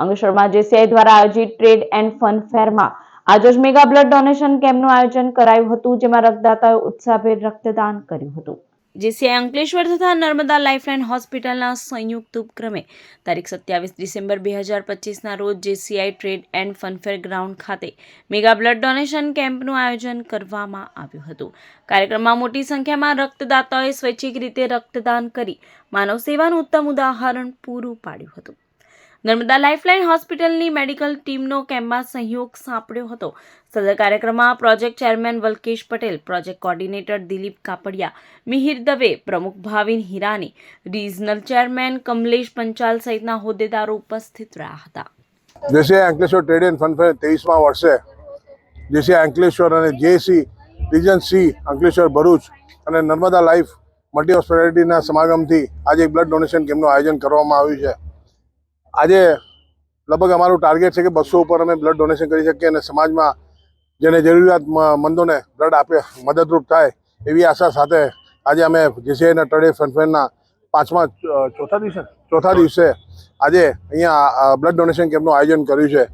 અંકલેશ્વરમાં જેસીઆઈ દ્વારા આયોજિત ટ્રેડ એન્ડ ફન ફેરમાં આજરોજ મેગા બ્લડ ડોનેશન કેમ્પનું આયોજન કરાયું હતું, જેમાં રક્તદાતાઓએ ઉત્સાહભેર રક્તદાન કર્યું હતું। જેસીઆઈ અંકલેશ્વર તથા નર્મદા લાઇફલાઇન હોસ્પિટલના સંયુક્ત ઉપક્રમે તારીખ 27 ડિસેમ્બર 2025ના રોજ JCI trade and fun fair ground ખાતે મેગા બ્લડ ડોનેશન કેમ્પનું આયોજન કરવામાં આવ્યું હતું। કાર્યક્રમમાં મોટી સંખ્યામાં રક્તદાતાઓએ સ્વૈચ્છિક રીતે રક્તદાન કરી માનવ સેવાનું ઉત્તમ ઉદાહરણ પૂરું પાડ્યું હતું। નર્મદા લાઇફલાઇન હોસ્પિટલની મેડિકલ ટીમનો કેમ્પમાં સહયોગ સાંપડ્યો હતો। સદર કાર્યક્રમમાં project chairman Valkesh Patel, project coordinator Dilip Kapadia, Mihir Dave, પ્રમુખ ભાવિન હિરાની, રિજનલ ચેરમેન કમલેશ પંચાલ સહિતના હોદ્દેદારો ઉપસ્થિત રહ્યા હતા। JCI Ankleshwar trade and funfair 23મા વર્ષે જેસીઆઈ અંકલેશ્વર અને JC region C Ankleshwar Bharuch અને નર્મદા લાઈફ મલ્ટી હોસ્પિટાલિટીના સમાગમથી આજે એક બ્લડ ડોનેશન કેમ્પનું આયોજન કરવામાં આવ્યું છે। આજે લગભગ અમારું ટાર્ગેટ છે કે 200 ઉપર અમે બ્લડ ડોનેશન કરી શકીએ અને સમાજમાં જેને જરૂરિયાતમંદોને બ્લડ આપે મદદરૂપ થાય એવી આશા સાથે આજે અમે જેસીઆઈના ટ્રેડ એન્ડ ફનફેરના ચોથા દિવસે આજે અહીંયા બ્લડ ડોનેશન કેમ્પનું આયોજન કર્યું છે।